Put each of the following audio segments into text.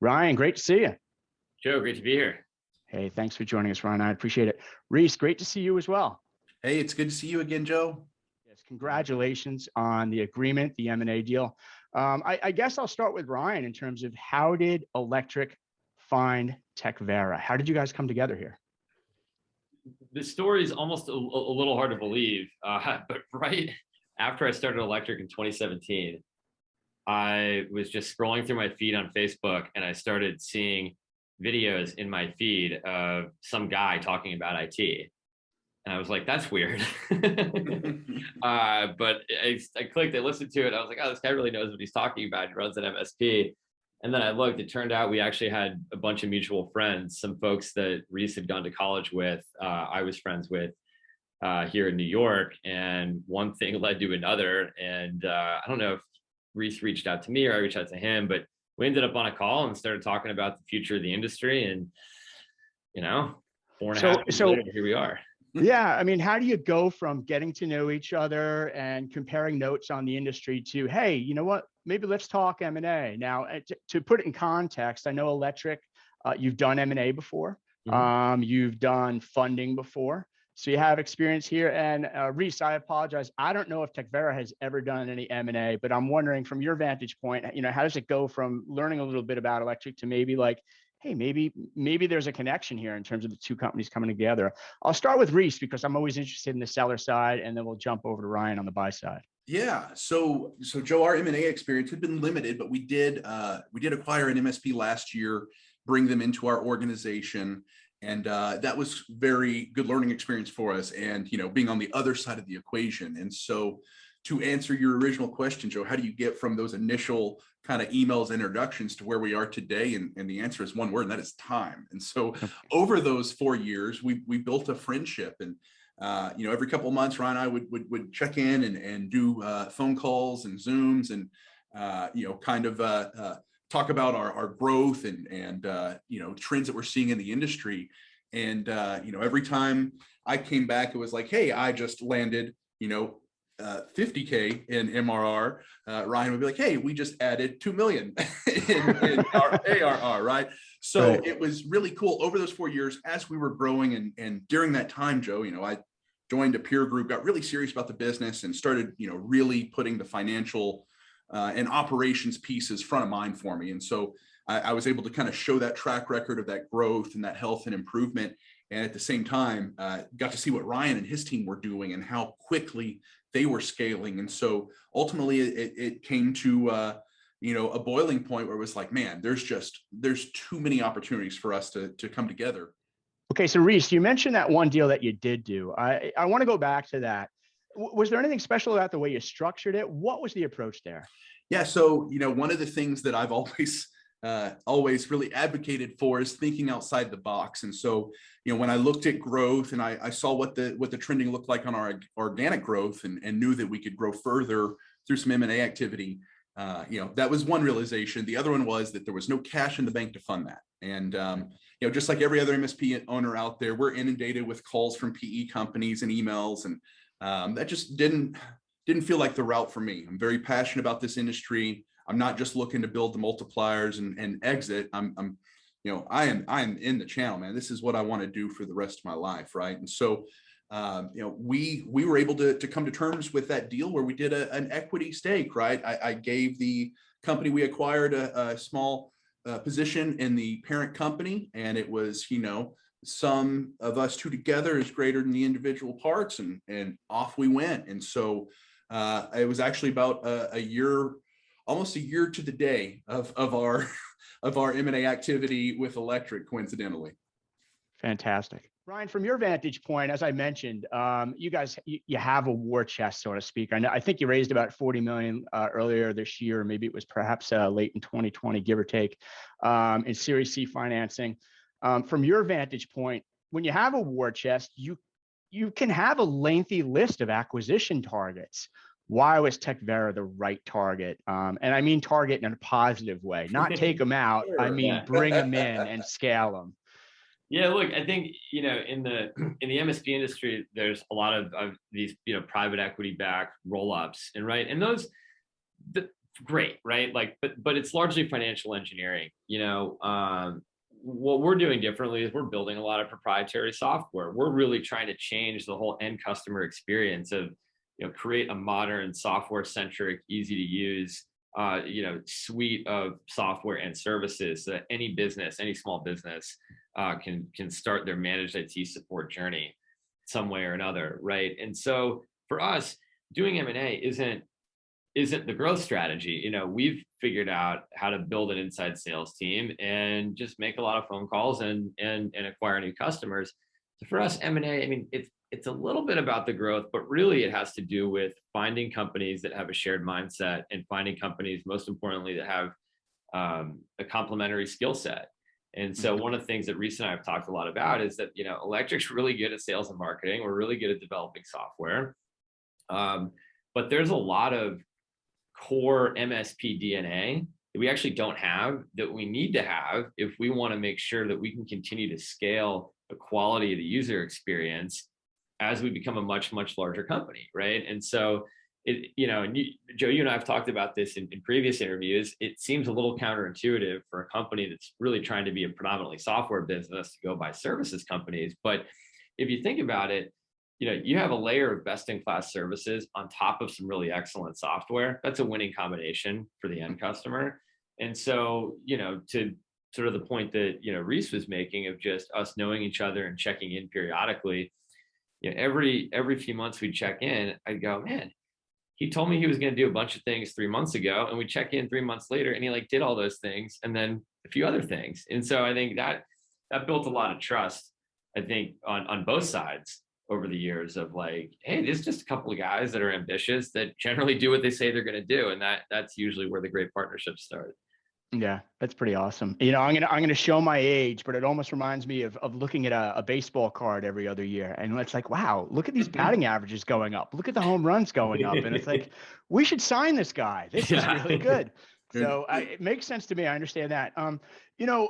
Ryan, great to see you. Joe, great to be here. Hey, thanks for joining us, Ryan. I appreciate it. Reese, great to see you as well. Hey, it's good to see you again, Joe. Yes, congratulations on the agreement, the M&A deal. I guess I'll start with Ryan in terms of how did Electric find Techvera? How did you guys come together here? The story is almost a little hard to believe, but right after I started Electric in 2017, I was just scrolling through my feed on Facebook and I started seeing videos in my feed of some guy talking about IT. And I was like, that's weird. But I clicked, I listened to it. I was like, oh, this guy really knows what he's talking about. He runs an MSP. And then I looked, it turned out we actually had a bunch of mutual friends, some folks that Reese had gone to college with, I was friends with here in New York. And one thing led to another. And I don't know if Reese reached out to me or I reached out to him, but we ended up on a call and started talking about the future of the industry. And, 4.5 years later, here we are. Yeah, I mean, how do you go from getting to know each other and comparing notes on the industry to, hey, you know what, maybe let's talk M&A. Now, to put it in context, I know Electric, you've done M&A before, you've done funding before, so you have experience here. And Reese, I apologize, I don't know if Techvera has ever done any M&A, but I'm wondering from your vantage point, how does it go from learning a little bit about Electric to maybe like, hey, maybe there's a connection here in terms of the two companies coming together. I'll start with Reese because I'm always interested in the seller side, and then we'll jump over to Ryan on the buy side. Yeah. So Joe, our M&A experience had been limited, but we did acquire an MSP last year, bring them into our organization. And that was very good learning experience for us. And, being on the other side of the equation. And so to answer your original question, Joe, how do you get from those initial kind of emails, introductions to where we are today? And the answer is one word, and that is time. And so over those 4 years, we built a friendship. And every couple of months, Ryan and I would check in and do phone calls and Zooms and talk about our growth and trends that we're seeing in the industry. And every time I came back, it was like, hey, I just landed 50K in MRR, Ryan would be like, hey, we just added 2 million in our ARR, right? So It was really cool over those 4 years as we were growing. And during that time, Joe, I joined a peer group, got really serious about the business and started, really putting the financial and operations pieces front of mind for me. And so I was able to kind of show that track record of that growth and that health and improvement. And at the same time, got to see what Ryan and his team were doing and how quickly they were scaling. And so ultimately it came to, a boiling point where it was like, man, there's too many opportunities for us to come together. Okay. So Reese, you mentioned that one deal that you did do. I want to go back to that. Was there anything special about the way you structured it? What was the approach there? Yeah. So, one of the things that I've always really advocated for is thinking outside the box. And so, when I looked at growth and I saw what the trending looked like on our organic growth and knew that we could grow further through some M&A activity, that was one realization. The other one was that there was no cash in the bank to fund that. And, just like every other MSP owner out there, we're inundated with calls from PE companies and emails. And that just didn't feel like the route for me. I'm very passionate about this industry. I'm not just looking to build the multipliers and exit. I am in the channel, man. This is what I want to do for the rest of my life, right? And so, we were able to come to terms with that deal where we did an equity stake, right? I gave the company we acquired a small position in the parent company, and it was, sum of us two together is greater than the individual parts, and off we went. And so it was actually about a year. Almost a year to the day of our M&A activity with Electric, coincidentally. Fantastic. Ryan, from your vantage point, as I mentioned, you guys, you have a war chest, so to speak. I think you raised about 40 million earlier this year. Maybe it was perhaps late in 2020, give or take, in Series C financing. From your vantage point, when you have a war chest, you can have a lengthy list of acquisition targets. Why was Techvera the right target? And I mean target in a positive way, not take them out. Sure, I mean, bring them in and scale them. Yeah, look, I think, in the MSP industry, there's a lot of these, private equity backed roll-ups, and those, great, right? Like, but it's largely financial engineering. What we're doing differently is we're building a lot of proprietary software. We're really trying to change the whole end customer experience of, create a modern software centric, easy to use, suite of software and services so that any business, any small business can start their managed IT support journey some way or another, right? And so for us, doing M&A isn't the growth strategy. We've figured out how to build an inside sales team and just make a lot of phone calls and acquire new customers. So for us, M&A, I mean, it's a little bit about the growth, but really it has to do with finding companies that have a shared mindset and finding companies, most importantly, that have a complementary skill set. And so one of the things that Reese and I have talked a lot about is that, Electric's really good at sales and marketing. We're really good at developing software. But there's a lot of core MSP DNA that we actually don't have that we need to have if we want to make sure that we can continue to scale the quality of the user experience as we become a much, much larger company, right? And so Joe, you and I have talked about this in previous interviews. It seems a little counterintuitive for a company that's really trying to be a predominantly software business to go buy services companies. But if you think about it, you have a layer of best-in-class services on top of some really excellent software. That's a winning combination for the end customer. And so, to sort of the point that, Reese was making of just us knowing each other and checking in periodically, every few months we'd check in, I'd go, man, he told me he was going to do a bunch of things 3 months ago, and we check in 3 months later and he did all those things and then a few other things. And so I think that built a lot of trust, I think, on both sides over the years of hey, there's just a couple of guys that are ambitious that generally do what they say they're going to do. And that's usually where the great partnerships start. Yeah, that's pretty awesome. I'm gonna show my age, but it almost reminds me of looking at a baseball card every other year, and it's like, wow, look at these batting averages going up, look at the home runs going up, and it's like, we should sign this guy. This is really good. So it makes sense to me. I understand that.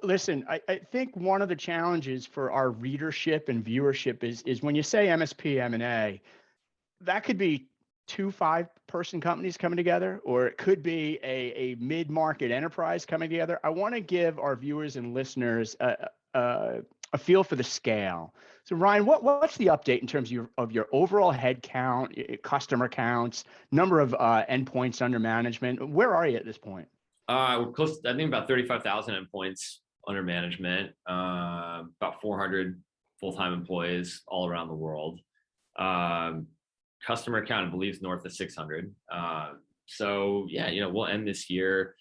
Listen, I think one of the challenges for our readership and viewership is when you say MSP M&A, that could be 2 5-person companies coming together, or it could be a mid-market enterprise coming together. I want to give our viewers and listeners a feel for the scale. So Ryan, what's the update in terms of your overall head count, customer counts, number of endpoints under management? Where are you at this point? We're close, I think about 35,000 endpoints under management, about 400 full-time employees all around the world. Customer count, I believe, is north of 600. So yeah, we'll end this year,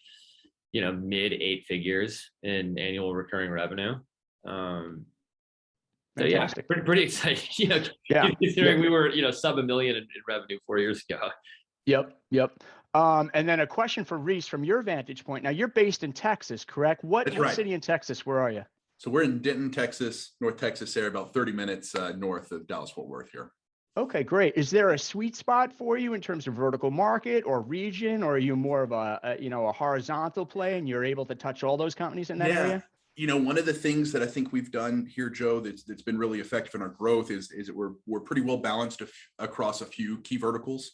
mid 8 figures in annual recurring revenue. So yeah, pretty exciting. Considering we were, sub $1 million in revenue 4 years ago. Yep. And then a question for Reese from your vantage point. Now you're based in Texas, correct? What city in Texas? Where are you? So we're in Denton, Texas, North Texas area, about 30 minutes north of Dallas-Fort Worth here. Okay, great. Is there a sweet spot for you in terms of vertical market or region, or are you more of a horizontal play and you're able to touch all those companies in that area? One of the things that I think we've done here, Joe, that's been really effective in our growth is that we're pretty well balanced across a few key verticals.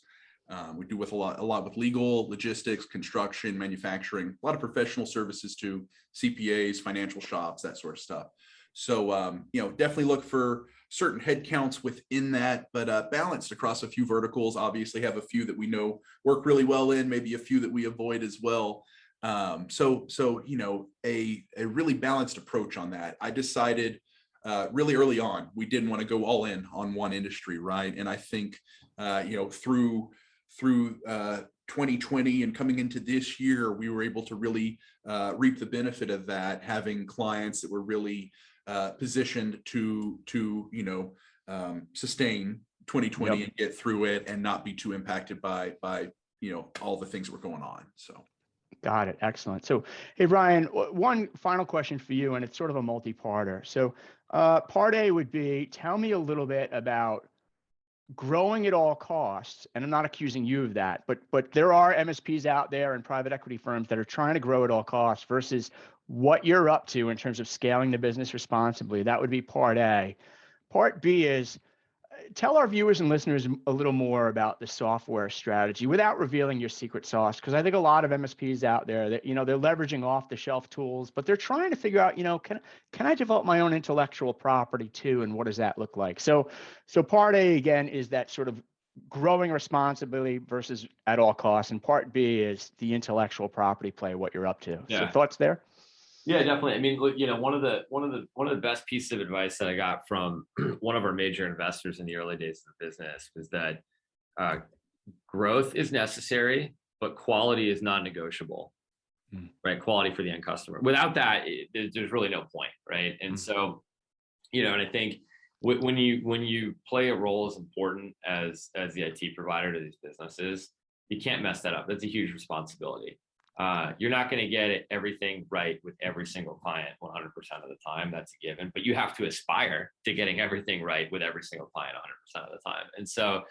We do a lot with legal, logistics, construction, manufacturing, a lot of professional services too, CPAs, financial shops, that sort of stuff. So, definitely look for certain headcounts within that, but balanced across a few verticals. Obviously have a few that we know work really well in, maybe a few that we avoid as well. So a really balanced approach on that. I decided really early on, we didn't want to go all in on one industry, right? And I think, through 2020 and coming into this year, we were able to really reap the benefit of that, having clients that were really positioned to sustain 2020 and get through it and not be too impacted by all the things that were going on. So. Got it. Excellent. So, hey, Ryan, one final question for you, and it's sort of a multi-parter. So part A would be, tell me a little bit about growing at all costs. And I'm not accusing you of that, but there are MSPs out there and private equity firms that are trying to grow at all costs versus what you're up to in terms of scaling the business responsibly. That would be part A. Part B is, tell our viewers and listeners a little more about the software strategy without revealing your secret sauce. Because I think a lot of MSPs out there that, they're leveraging off the shelf tools, but they're trying to figure out, can I develop my own intellectual property too? And what does that look like? So part A, again, is that sort of growing responsibility versus at all costs. And part B is the intellectual property play, what you're up to. Yeah. So thoughts there? Yeah, definitely. I mean, look, one of the best pieces of advice that I got from one of our major investors in the early days of the business was that growth is necessary, but quality is non-negotiable, right? Quality for the end customer. Without that, there's really no point, right? And so, and I think when you play a role as important as the IT provider to these businesses, you can't mess that up. That's a huge responsibility. You're not going to get everything right with every single client 100% of the time. That's a given, but you have to aspire to getting everything right with every single client 100% of the time. And so,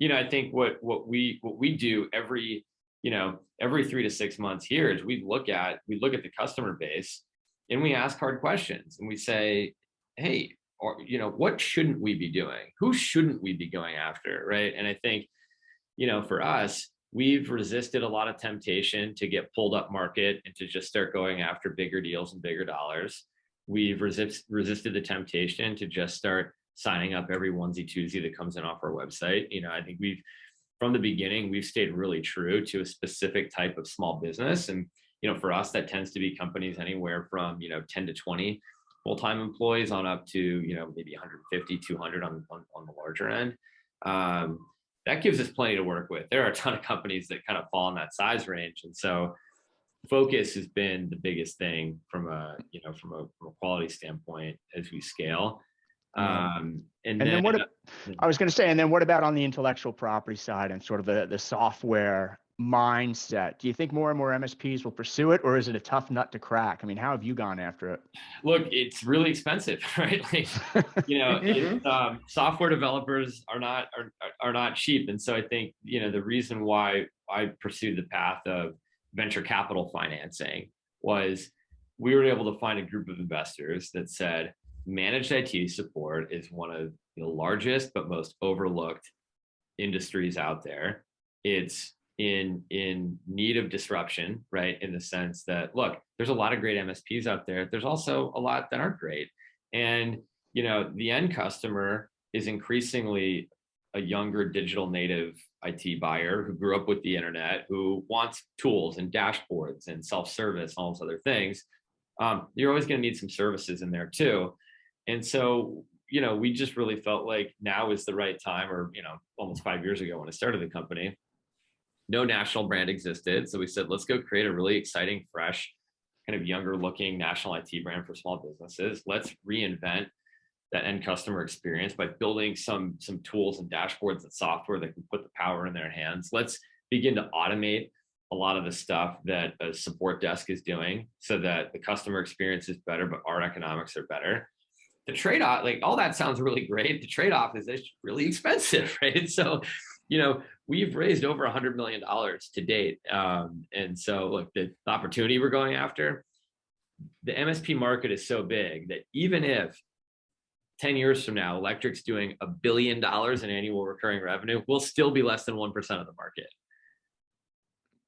I think what we do every 3 to 6 months here is we look at the customer base and we ask hard questions and we say, hey, what shouldn't we be doing? Who shouldn't we be going after? Right. And I think, for us, we've resisted a lot of temptation to get pulled up market and to just start going after bigger deals and bigger dollars. We've resisted the temptation to just start signing up every onesie twosie that comes in off our website. I think from the beginning, we've stayed really true to a specific type of small business. And, for us, that tends to be companies anywhere from, 10 to 20 full-time employees on up to, maybe 150, 200 on the larger end. That gives us plenty to work with. There are a ton of companies that kind of fall in that size range. And so focus has been the biggest thing from a quality standpoint as we scale. And then I was going to say, and then what about on the intellectual property side and sort of the software mindset? Do you think more and more MSPs will pursue it, or is it a tough nut to crack? I mean, how have you gone after it? Look, it's really expensive, right? Software developers are not cheap. And so I think, the reason why I pursued the path of venture capital financing was we were able to find a group of investors that said, managed IT support is one of the largest but most overlooked industries out there. It's in need of disruption, right? In the sense that, look, there's a lot of great MSPs out there. There's also a lot that aren't great. And, the end customer is increasingly a younger digital native IT buyer who grew up with the internet, who wants tools and dashboards and self-service, all those other things. You're always going to need some services in there too. And so, we just really felt like now is the right time, or, almost 5 years ago when I started the company, no national brand existed. So we said, let's go create a really exciting, fresh, kind of younger looking national IT brand for small businesses. Let's reinvent that end customer experience by building some tools and dashboards and software that can put the power in their hands. Let's begin to automate a lot of the stuff that a support desk is doing so that the customer experience is better, but our economics are better. The trade-off, all that sounds really great. The trade-off is it's really expensive, right? So, we've raised over $100 million to date. And so, look, the opportunity we're going after, the MSP market is so big that even if 10 years from now, Electric's doing $1 billion in annual recurring revenue, we'll still be less than 1% of the market.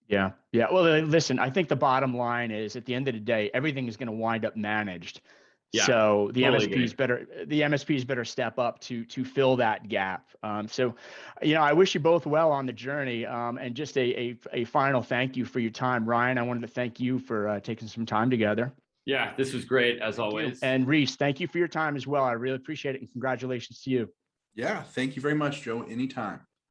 Yeah. Well, listen, I think the bottom line is at the end of the day, everything is going to wind up managed. Yeah, so the totally MSPs better step up to fill that gap. So, I wish you both well on the journey. And just a final thank you for your time, Ryan. I wanted to thank you for taking some time together. Yeah, this was great as always. And Reese, thank you for your time as well. I really appreciate it, and congratulations to you. Yeah, thank you very much, Joe. Anytime.